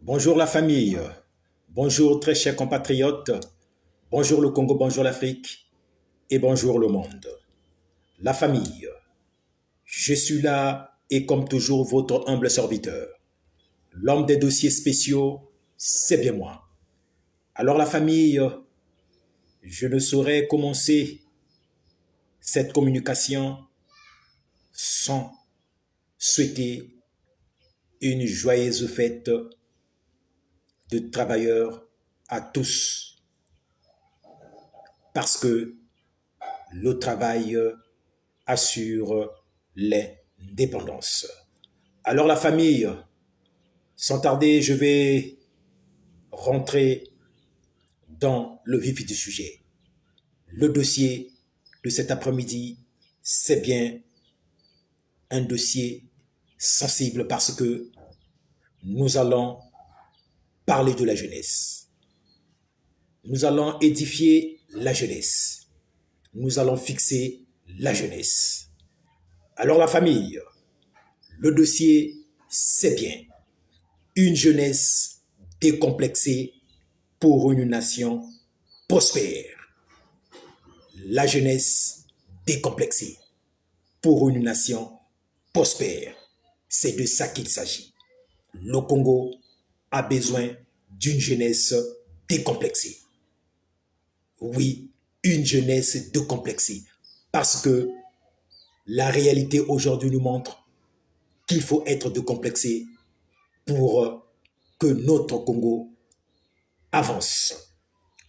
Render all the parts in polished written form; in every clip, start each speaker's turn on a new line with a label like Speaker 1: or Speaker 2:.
Speaker 1: Bonjour la famille, bonjour très chers compatriotes, bonjour le Congo, bonjour l'Afrique et bonjour le monde. La famille, je suis là et comme toujours votre humble serviteur. L'homme des dossiers spéciaux, c'est bien moi. Alors la famille, je ne saurais commencer cette communication sans souhaiter une joyeuse fête de travailleurs à tous parce que le travail assure l'indépendance. Alors la famille, sans tarder, je vais rentrer dans le vif du sujet. Le dossier de cet après-midi, c'est bien un dossier sensible parce que nous allons parler de la jeunesse. Nous allons édifier la jeunesse. Nous allons fixer la jeunesse. Alors la famille, le dossier, c'est bien une jeunesse décomplexée pour une nation prospère. La jeunesse décomplexée pour une nation prospère. C'est de ça qu'il s'agit. Le Congo a besoin d'une jeunesse décomplexée. Oui, une jeunesse décomplexée. Parce que la réalité aujourd'hui nous montre qu'il faut être décomplexé pour que notre Congo avance.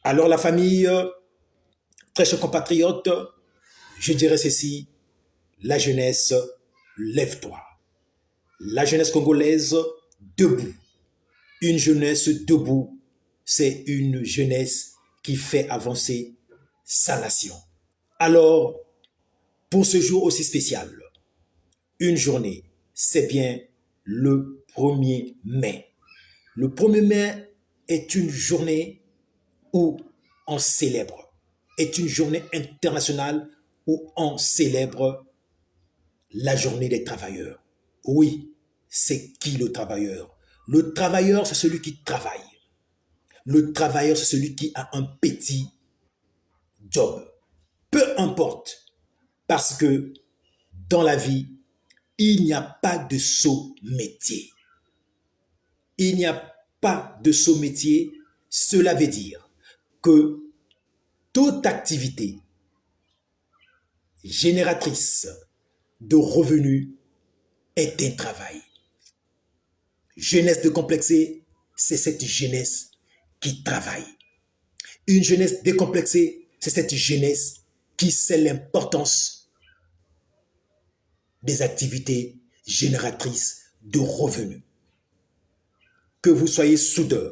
Speaker 1: Alors la famille, très chers compatriotes, je dirais ceci, la jeunesse, lève-toi. La jeunesse congolaise, debout. Une jeunesse debout, c'est une jeunesse qui fait avancer sa nation. Alors, pour ce jour aussi spécial, une journée, c'est bien le 1er mai. Le 1er mai est une journée où on célèbre, est une journée internationale où on célèbre la journée des travailleurs. Oui, c'est qui le travailleur? Le travailleur, c'est celui qui travaille. Le travailleur, c'est celui qui a un petit job. Peu importe, parce que dans la vie, il n'y a pas de sot métier. Il n'y a pas de sot métier. Cela veut dire que toute activité génératrice de revenus est un travail. Jeunesse décomplexée, c'est cette jeunesse qui travaille. Une jeunesse décomplexée, c'est cette jeunesse qui sait l'importance des activités génératrices de revenus. Que vous soyez soudeur,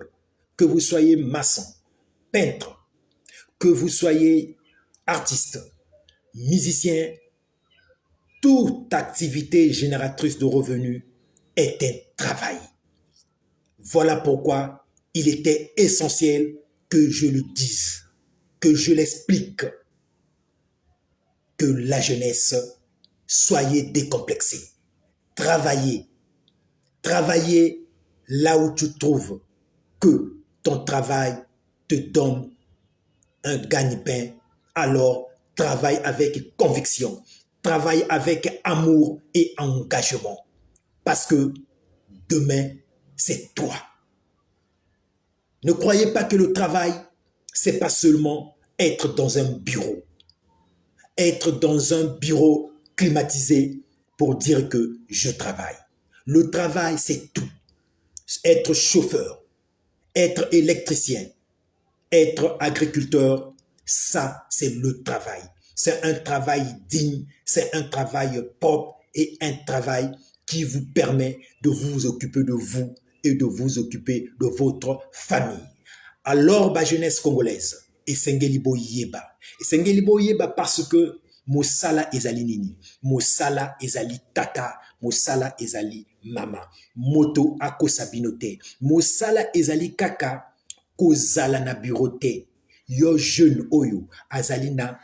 Speaker 1: que vous soyez maçon, peintre, que vous soyez artiste, musicien, toute activité génératrice de revenus est un travail. Voilà pourquoi il était essentiel que je le dise, que je l'explique, que la jeunesse, soyez décomplexés. Travaillez. Travaillez là où tu trouves que ton travail te donne un gagne-pain. Alors, travaille avec conviction. Travaille avec amour et engagement. Parce que demain, c'est toi. Ne croyez pas que le travail, c'est pas seulement être dans un bureau. Être dans un bureau climatisé pour dire que je travaille. Le travail, c'est tout. Être chauffeur, être électricien, être agriculteur, ça, c'est le travail. C'est un travail digne, c'est un travail propre et un travail qui vous permet de vous occuper de vous et de vous occuper de votre famille. Alors, ma jeunesse congolaise, esengeli boyeba. Esengeli boyeba parce que mosala ezali nini, mosala ezali tata, mosala ezali mama, moto akosabino te, mosala ezali kaka kozala na bureau te. Yo jeune oyo azali na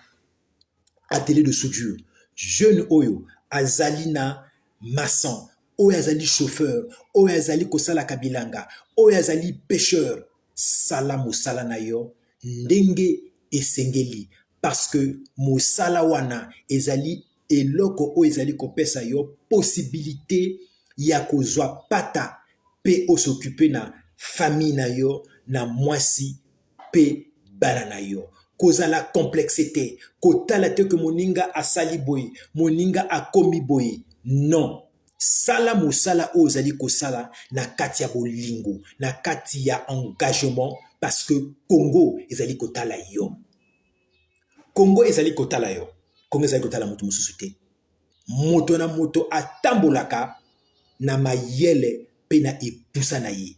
Speaker 1: atelier de soudure, jeune oyo azali na maçon, oyo azali chauffeur, oyo azali kosala kabilanga, oyo azali pêcheur, sala mosala na yo ndenge esengeli, parce que mosala wana ezali eloko oyo ezali kopesa yo possibilité ya kozwa pata pe osoccupe na famille na yo na mwasi pe bana na yo. Kozala complexité, kotala te que moninga asali boye, moninga akomi boye. Non. Sala mosala oyo ozali kosala na kati ya bolingo, na kati ya engagement, parce que Congo ezali kotala yo. Congo ezali kotala yo. Congo ezali kotala moto mosusu te. Moto na moto atambolaka na mayele pe na epusa na ye.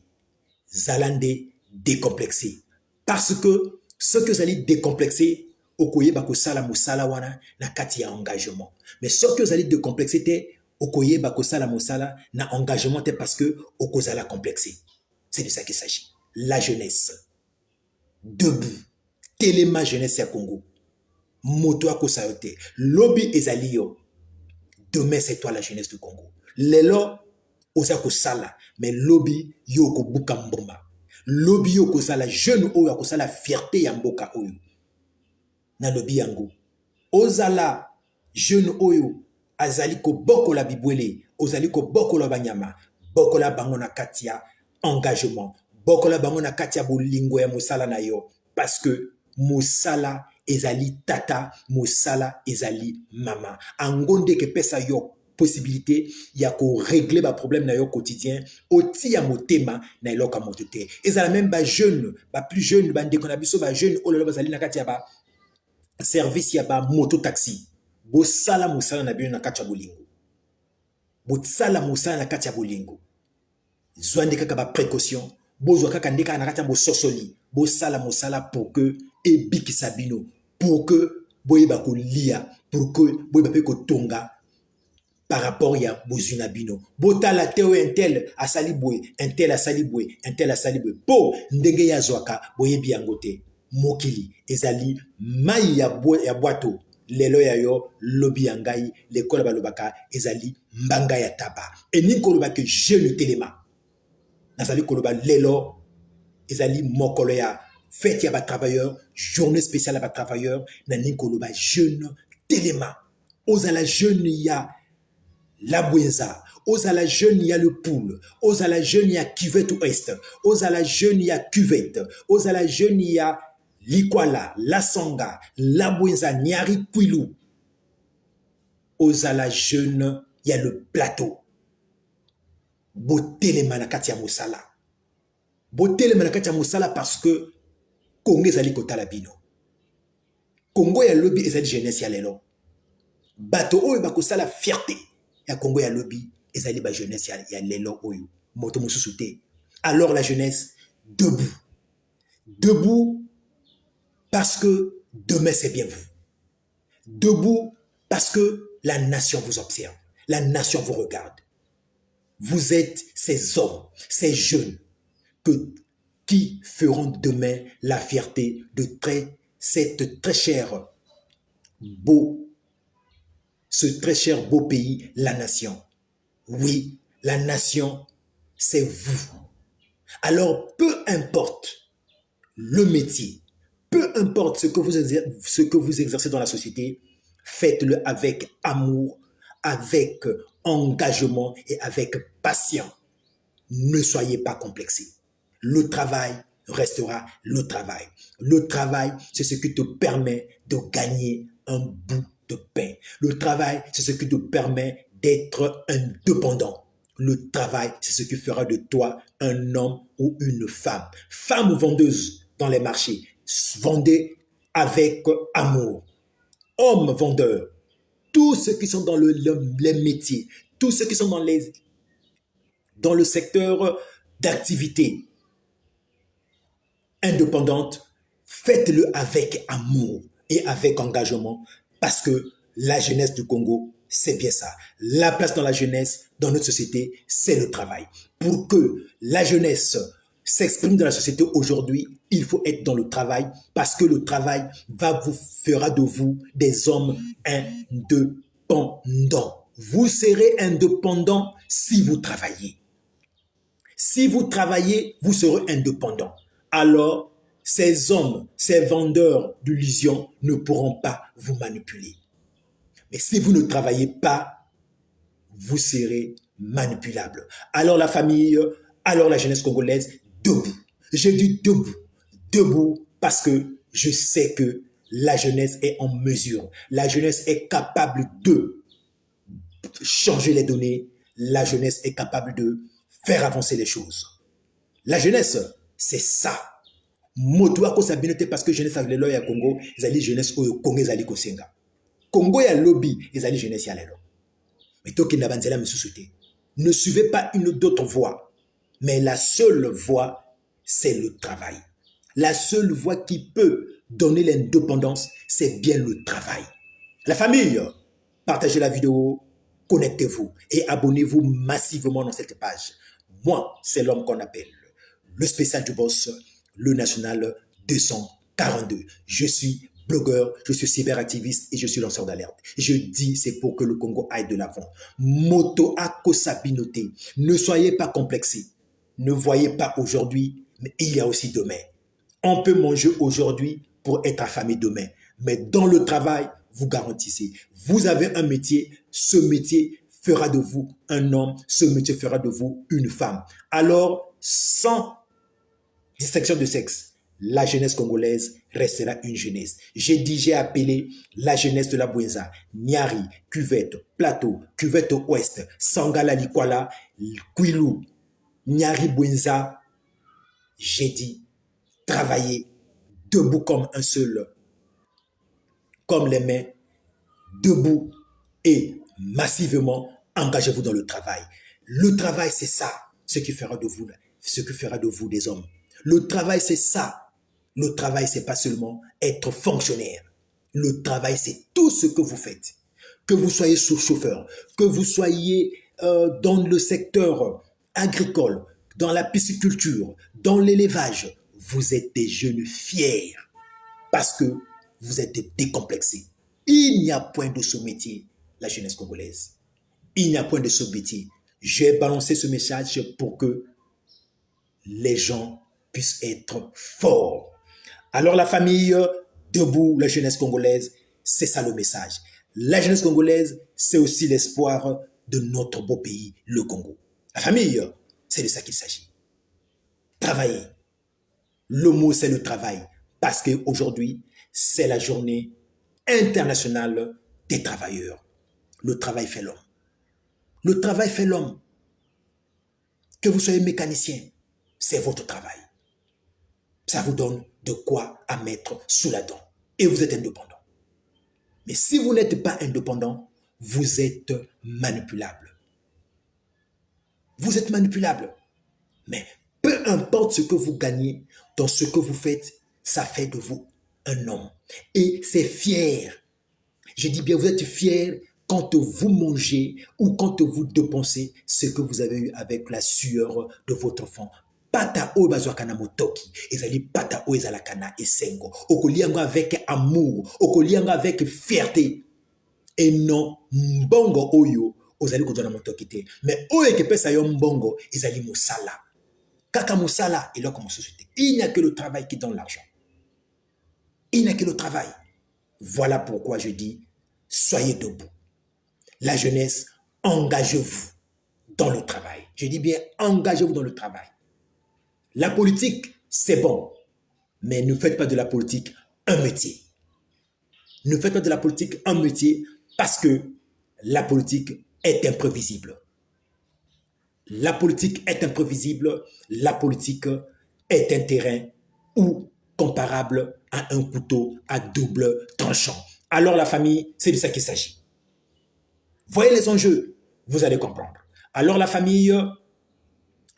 Speaker 1: Zalande décomplexé. Parce que ce que zali décomplexé, okoyeba kosala mosala wana na kati ya engagement. Mais ce que zali décomplexé te, okoyeba kosala mosala na engagement te parce que okozala complexé. C'est de ça qu'il s'agit. La jeunesse. Debout. Téléma jeunesse ya Congo. Moto akosayote. Lobby ezali yo. Demain c'est toi la jeunesse du Congo. Lelo oza kosala, mais lobby yo kobuka mboma. Lobby yo kosala jeune oyo akosala fierté ya mboka oyo. Na lobby yango. Ozala jeune oyo azali ko bokola bibwele, ozali ko bokola banyama, bokola bango na kati ya engagement, bokola bango na kati ya bolingo ya mosala na yo, parce que mosala ezali tata, mosala ezali mama. Angonde ke pesa yo possibilité ya ko régler ba problème na yo quotidien, oti ya motema na eloka motote. Ezala même ba jeune, ba plus jeune, ba ndeko na biso ba jeune ololo bazali na kati ya ba service ya ba moto taxi. Bosala mosala na bino na kati ya bolingo. Bosala mosala na kati ya bolingo. Zwande kaka ba précaution, bozwa kaka ndeka na kati ya bososoli. Bosala mosala pour que ebikisa bino, pour que boyeba ko lia, pour que boyeba pe ko tonga par rapport ya bozuna bino. Botala teo intel asali boy, intel asali boy, intel asali boy. Po ndenge ya zwaka boyebi yango te. Mokili ezali mai ya boato. Lelo ya yo lobi ya ngai l'école balobaka ezali mbanga ya taba. Et ni koloba que jeune telema. Nazali koloba lelo ezali mokolo ya fête ya ba travailleurs, journée spéciale ya ba travailleurs, na ni koloba jeune telema. Ozala jeune ya la Bouenza, ozala jeune ya le poule, ozala jeune ya cuvette ouest, ozala jeune ya cuvette, ozala jeune ya Likwala, la Sanga, la Bouenza, Niari Kwilu. Ozala jeune, il y a le plateau. Boté les manakati ya Moussala. Boté les manakati ya Moussala parce que Congo ezali kota la bino. Congo ya lobby ezali jeunesse ya lelo. Bato oyo bakosala fierté. Ya Congo ya lobby ezali ba jeunesse ya lelo oyo. Moto mosusu te. Alors la jeunesse, debout. Debout. Parce que demain, c'est bien vous. Debout, parce que la nation vous observe. La nation vous regarde. Vous êtes ces hommes, ces jeunes qui feront demain la fierté de cette très cher beau, ce très cher beau pays, la nation. Oui, la nation, c'est vous. Alors, peu importe le métier, peu importe ce que vous exercez dans la société, faites-le avec amour, avec engagement et avec patience. Ne soyez pas complexés. Le travail restera le travail. Le travail, c'est ce qui te permet de gagner un bout de pain. Le travail, c'est ce qui te permet d'être indépendant. Le travail, c'est ce qui fera de toi un homme ou une femme. Femme vendeuse dans les marchés, vendez avec amour. Hommes vendeurs, tous ceux qui sont dans les métiers, tous ceux qui sont dans le secteur d'activité indépendante, faites-le avec amour et avec engagement parce que la jeunesse du Congo, c'est bien ça. La place dans la jeunesse, dans notre société, c'est le travail. Pour que la jeunesse s'exprime dans la société aujourd'hui, il faut être dans le travail parce que le travail fera de vous des hommes indépendants. Vous serez indépendant si vous travaillez. Si vous travaillez, vous serez indépendant. Alors, ces hommes, ces vendeurs d'illusions ne pourront pas vous manipuler. Mais si vous ne travaillez pas, vous serez manipulable. Alors la famille, alors la jeunesse congolaise, debout. Je dis debout. Debout parce que je sais que la jeunesse est en mesure. La jeunesse est capable de changer les données. La jeunesse est capable de faire avancer les choses. La jeunesse, c'est ça. Moto ako sabinote parce que jeunesse avec les lois ya Congo, ils allaient jeunesse au Congo, ils allaient kosenga. Congo ya lobby, ils allaient jeunesse ya lelo. Mais toi qui n'avez me sous-souté, ne suivez pas une d'autre voie. Mais la seule voie, c'est le travail. La seule voie qui peut donner l'indépendance, c'est bien le travail. La famille, partagez la vidéo, connectez-vous et abonnez-vous massivement dans cette page. Moi, c'est l'homme qu'on appelle le spécial du boss, le national 242. Je suis blogueur, je suis cyberactiviste et je suis lanceur d'alerte. Je dis c'est pour que le Congo aille de l'avant. Moto Akosabinote, ne soyez pas complexés. Ne voyez pas aujourd'hui, mais il y a aussi demain. On peut manger aujourd'hui pour être affamé demain. Mais dans le travail, vous garantissez. Vous avez un métier, ce métier fera de vous un homme, ce métier fera de vous une femme. Alors, sans distinction de sexe, la jeunesse congolaise restera une jeunesse. J'ai dit, j'ai appelé la jeunesse de la Bouenza, Niari, Cuvette, Plateau, Cuvette Ouest, Sangala Likwala, Kwilu, Niari Bouenza. J'ai dit, travaillez debout comme un seul, comme les mains, debout et massivement, engagez-vous dans le travail. Le travail, c'est ça, ce qui fera de vous des hommes. Le travail, c'est ça. Le travail, c'est pas seulement être fonctionnaire. Le travail, c'est tout ce que vous faites. Que vous soyez sous-chauffeur, que vous soyez dans le secteur agricole, dans la pisciculture, dans l'élevage, vous êtes des jeunes fiers parce que vous êtes décomplexés. Il n'y a point de ce métier, la jeunesse congolaise. Il n'y a point de ce métier. J'ai balancé ce message pour que les gens puissent être forts. Alors la famille, debout, la jeunesse congolaise, c'est ça le message. La jeunesse congolaise, c'est aussi l'espoir de notre beau pays, le Congo. La famille, c'est de ça qu'il s'agit. Travailler. Le mot, c'est le travail. Parce qu'aujourd'hui, c'est la journée internationale des travailleurs. Le travail fait l'homme. Le travail fait l'homme. Que vous soyez mécanicien, c'est votre travail. Ça vous donne de quoi à mettre sous la dent. Et vous êtes indépendant. Mais si vous n'êtes pas indépendant, vous êtes manipulable. Vous êtes manipulable. Mais peu importe ce que vous gagnez, dans ce que vous faites, ça fait de vous un homme. Et c'est fier. Je dis bien, vous êtes fier quand vous mangez ou quand vous dépensez ce que vous avez eu avec la sueur de votre enfant. Pata o bazwakana motoki, ezali pata o ezalakana esengo. Okolianga avec amour, okolianga avec fierté. Et non, mbongo oyo, ozali kodona motoki te. Mais oyo ekepesa yo mbongo, ezali mosala. Kaka mosala, et là comme société. Il n'y a que le travail qui donne l'argent. Il n'y a que le travail. Voilà pourquoi je dis, soyez debout. La jeunesse, engagez-vous dans le travail. Je dis bien, engagez-vous dans le travail. La politique, c'est bon, mais ne faites pas de la politique un métier. Ne faites pas de la politique un métier parce que la politique est imprévisible. La politique est imprévisible. La politique est un terrain ou comparable à un couteau à double tranchant. Alors la famille, c'est de ça qu'il s'agit. Voyez les enjeux, vous allez comprendre. Alors la famille,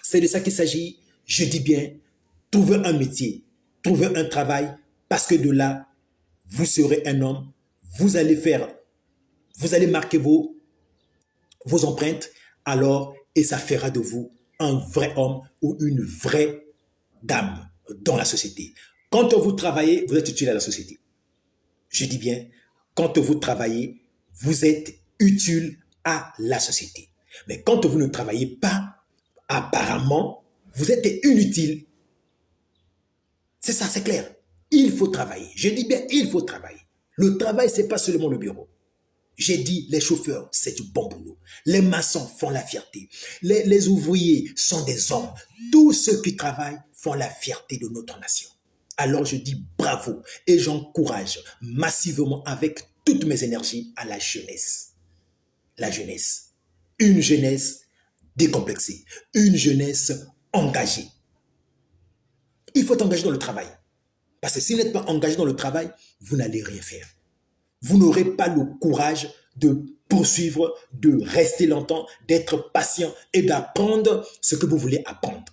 Speaker 1: c'est de ça qu'il s'agit. Je dis bien, trouvez un métier, trouvez un travail, parce que de là, vous serez un homme, vous allez marquer vos empreintes, alors, et ça fera de vous un vrai homme ou une vraie dame dans la société. Quand vous travaillez, vous êtes utile à la société. Je dis bien, quand vous travaillez, vous êtes utile à la société. Mais quand vous ne travaillez pas, apparemment, vous êtes inutile. C'est ça, c'est clair. Il faut travailler. Je dis bien, il faut travailler. Le travail, c'est pas seulement le bureau. J'ai dit, les chauffeurs, c'est du bon boulot. Les maçons font la fierté. Les ouvriers sont des hommes. Tous ceux qui travaillent font la fierté de notre nation. Alors je dis bravo et j'encourage massivement avec toutes mes énergies à la jeunesse. La jeunesse. Une jeunesse décomplexée. Une jeunesse engagée. Il faut être engagé dans le travail. Parce que si vous n'êtes pas engagé dans le travail, vous n'allez rien faire. Vous n'aurez pas le courage de poursuivre, de rester longtemps, d'être patient et d'apprendre ce que vous voulez apprendre.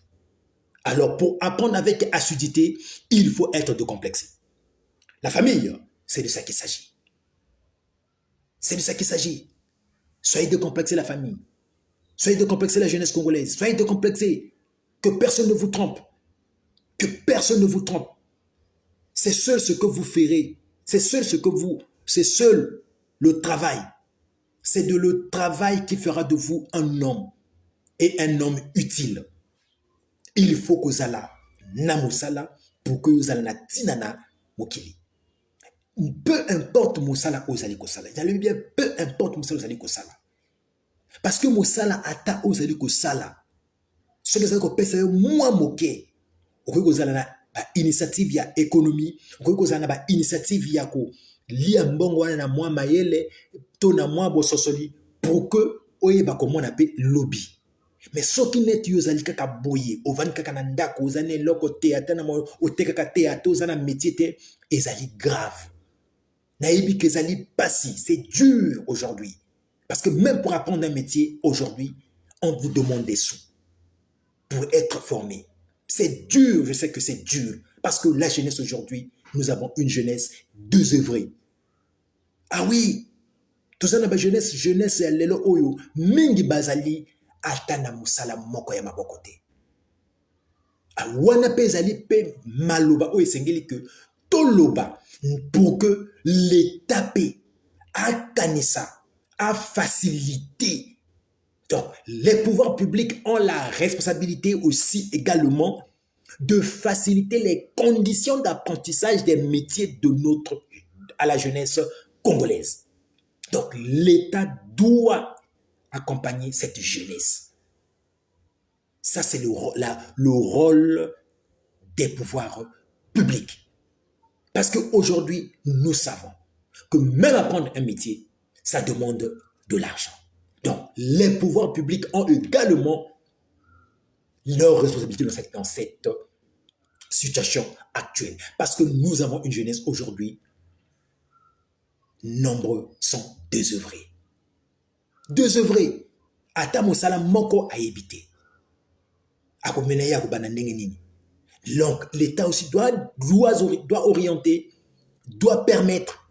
Speaker 1: Alors, pour apprendre avec assiduité, il faut être décomplexé. La famille, c'est de ça qu'il s'agit. C'est de ça qu'il s'agit. Soyez décomplexés la famille. Soyez décomplexés la jeunesse congolaise. Soyez décomplexés. Que personne ne vous trompe. Que personne ne vous trompe. C'est seul ce que vous ferez. C'est seul le travail. C'est de le travail qui fera de vous un homme et un homme utile. Il faut que zala namusala pour que zala na tinana mokili. Peu importe musala ozali kosala. J'allais bien, peu importe musala ozali kosala. Parce que musala ata ozali kosala. Ce que ça veut dire, moi moké. Okoki kozala na initiative ya économie, okoki kozala na initiative ya ko lia mbongo wana na mwa mayele to na mwa bososoli pour que oyeba komona pe lobby. Mais soki neti yo ozali kaka boye, ovandi kaka na ndako, ozali eloko te, ata na otekaka te, ata oza na métier te, ezali grave. Nayebi ke ezali pasi, c'est dur aujourd'hui. Parce que même pour apprendre un métier, aujourd'hui, on vous demande des sous pour être formé. C'est dur, je sais que c'est dur. Parce que la jeunesse aujourd'hui, nous avons une jeunesse désœuvrée. Ah oui, tout ça, la jeunesse, lelo oyo, mingi bazali, atana musala moko ya mabokote. Ah wana pe zali pe maloba oyo esengeli que toloba pour que l'État pe akanisa, a facilité. Donc, les pouvoirs publics ont la responsabilité aussi également de faciliter les conditions d'apprentissage des métiers à la jeunesse congolaise. Donc, l'État doit accompagner cette jeunesse. Ça, c'est le rôle des pouvoirs publics. Parce qu'aujourd'hui, nous savons que même apprendre un métier, ça demande de l'argent. Donc, les pouvoirs publics ont également leur responsabilité dans cette situation actuelle. Parce que nous avons une jeunesse aujourd'hui, nombreux sont désœuvrés. Désœuvrés. Ata mosala moko a évité. Donc, l'État aussi doit orienter, doit permettre,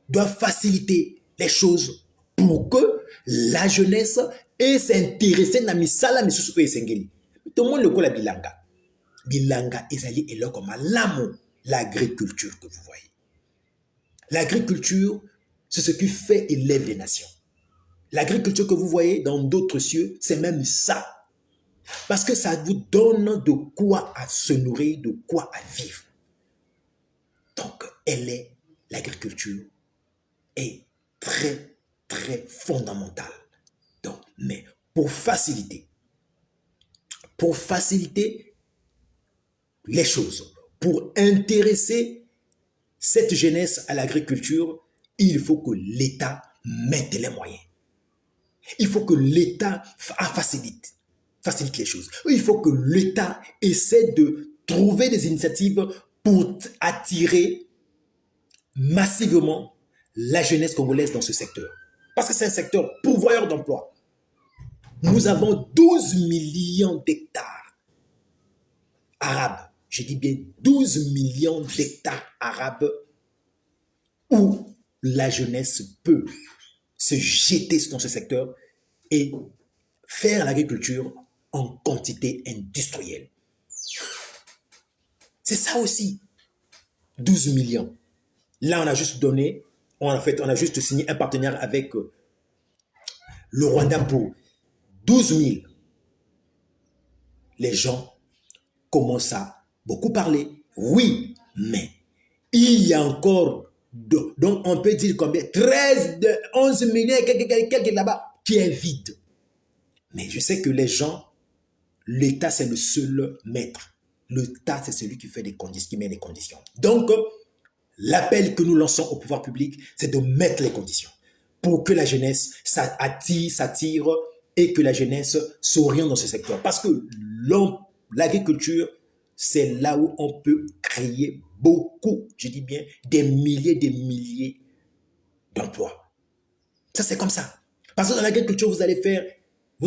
Speaker 1: doit faciliter les choses pour que la jeunesse ait s'intéressé à misala misusu pe esengeli. Tout le monde le connaît bilanga. Bilanga ezali eloko malamu, l'agriculture que vous voyez. L'agriculture, c'est ce qui fait élève les nations. L'agriculture que vous voyez dans d'autres cieux, c'est même ça. Parce que ça vous donne de quoi à se nourrir, de quoi à vivre. Donc, l'agriculture est très, très fondamentale. Donc, mais pour faciliter les choses, pour intéresser cette jeunesse à l'agriculture, il faut que l'État mette les moyens. Il faut que l'État facilite les choses. Il faut que l'État essaie de trouver des initiatives pour attirer massivement la jeunesse congolaise dans ce secteur. Parce que c'est un secteur pourvoyeur d'emplois. Nous avons 12 millions d'hectares arabes. Je dis bien 12 millions d'hectares arabes où la jeunesse peut se jeter dans ce secteur et faire l'agriculture en quantité industrielle. C'est ça aussi. 12 millions. Là, on a juste signé un partenariat avec Le Rwanda pour 12 000. Les gens commencent à beaucoup parler. Oui, mais il y a encore, donc on peut dire combien 13, 11 millions, quelques là-bas, qui est vide. Mais je sais que les gens, l'État, c'est le seul maître. L'État, c'est celui qui fait des conditions, qui met des conditions. Donc, l'appel que nous lançons au pouvoir public, c'est de mettre les conditions pour que la jeunesse s'attire et que la jeunesse s'oriente dans ce secteur. Parce que l'agriculture, c'est là où on peut créer beaucoup, je dis bien des milliers d'emplois. Ça, c'est comme ça. Parce que dans l'agriculture, vous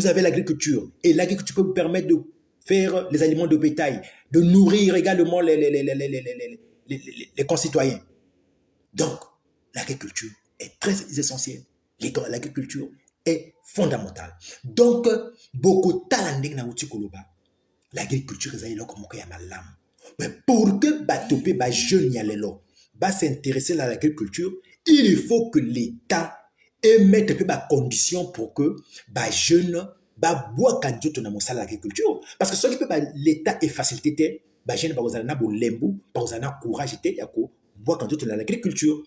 Speaker 1: avez l'agriculture. Et l'agriculture peut vous permettre de faire les aliments de bétail, de nourrir également les concitoyens. Donc, l'agriculture est très essentielle. L'agriculture est fondamentale. Donc, beaucoup de talent dans l'agriculture est là comme l'âme. Mais pour que les jeunes s'intéresser à l'agriculture, il faut que l'État mette des conditions pour que les jeunes boivent dans l'agriculture. Parce que ce qui l'État est facilité, les jeunes ont courage de boire dans l'agriculture.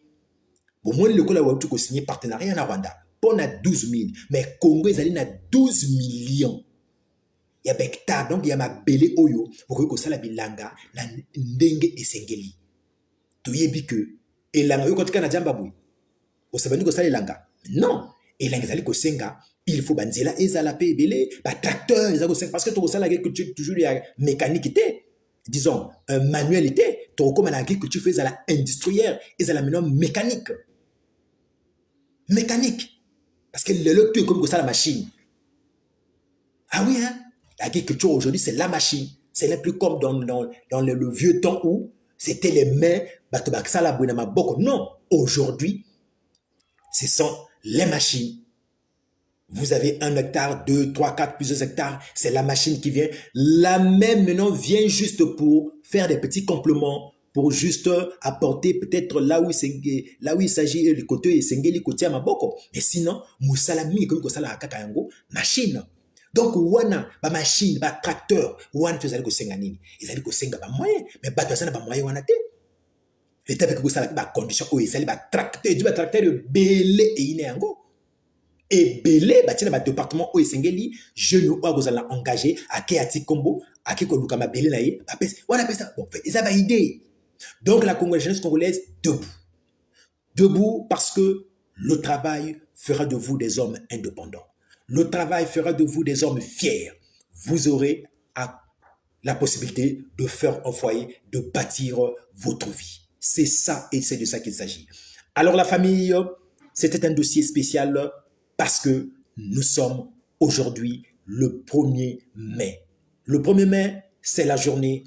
Speaker 1: Bon, moi, le Congo a signé partenariat en Rwanda. Pour 12 000. Mais Congo, ils ont 12 millions. Il y a hectares, donc il y a ma belé oyo. Pour que ça la bilanga, na ndenge esengeli. Tu y es que, et langa yo kotika na jambaboui. Au sabani ko ça langa. Non. Et langa zali ko senga, il faut banzela ezala pe belé, ba tracteur, ezala ko senga. Parce que tu ça l'agriculture, toujours il y a mécanique. Disons, manualité. Tu comme l'agriculture fait la industrielle, ezala maintenant mécanique. Mécanique. Parce que le tu comme ça la machine. Ah oui, hein? L'agriculture aujourd'hui, c'est la machine. C'est n'est plus comme dans le vieux temps où c'était les mains, non, aujourd'hui, ce sont les machines. Vous avez 1 hectare, 2, 3, 4, plusieurs hectares. C'est la machine qui vient. La même maintenant vient juste pour faire des petits compléments, pour juste apporter peut-être là où il s'agit du côté Sengeli côté Maboko. Mais sinon, Moussalami comme ça la kakayango, machine. Donc wana ba machine, ba tracteur, wana tu zali ko senga nini? Izali ko senga ba moyen, mais ba to sana ba moyen wana te. L'état fait que ça ba condition o izali ba tracteur, du ba tracteur belé et ine yango. Et belé ba tina ba département o Sengeli, jeune o agozala engagé à Keati Kombo, à Kiko Lukama belé na ye, ba pesa. Wana pesa. Bon, ils a ba idée. Donc la jeunesse congolaise debout. Debout parce que le travail fera de vous des hommes indépendants. Le travail fera de vous des hommes fiers. Vous aurez la possibilité de faire un foyer, de bâtir votre vie. C'est ça et c'est de ça qu'il s'agit. Alors la famille, c'était un dossier spécial parce que nous sommes aujourd'hui le 1er mai. Le 1er mai, c'est la journée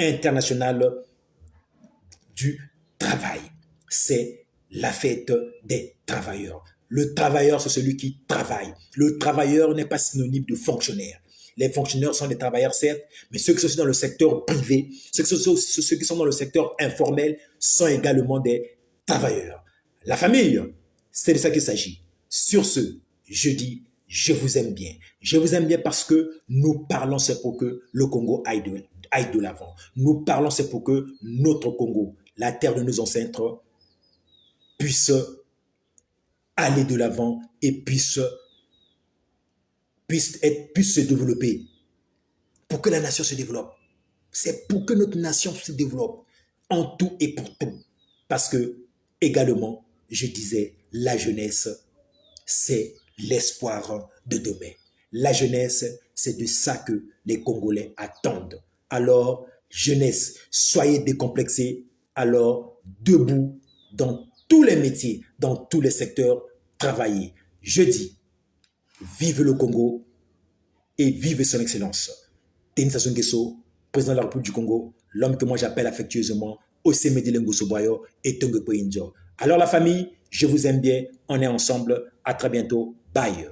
Speaker 1: internationale du travail. C'est la fête des travailleurs. Le travailleur, c'est celui qui travaille. Le travailleur n'est pas synonyme de fonctionnaire. Les fonctionnaires sont des travailleurs, certes, mais ceux qui sont dans le secteur privé, ceux qui sont dans le secteur informel sont également des travailleurs. La famille, c'est de ça qu'il s'agit. Sur ce, je dis, je vous aime bien. Je vous aime bien parce que nous parlons, c'est pour que le Congo aille de l'avant. Nous parlons, c'est pour que notre Congo, la terre de nos ancêtres, puisse aller de l'avant et puisse se développer. Pour que la nation se développe. C'est pour que notre nation se développe en tout et pour tout. Parce que, également, je disais, la jeunesse, c'est l'espoir de demain. La jeunesse, c'est de ça que les Congolais attendent. Alors, jeunesse, soyez décomplexés. Alors, debout dans tous les métiers, dans tous les secteurs, travaillez. Je dis, vive le Congo et vive son excellence. Denis Sassou Nguesso, président de la République du Congo, l'homme que moi j'appelle affectueusement Osemedi Nguesso Boyo et Tongo Poinjo. Alors la famille, je vous aime bien, on est ensemble, à très bientôt, bye.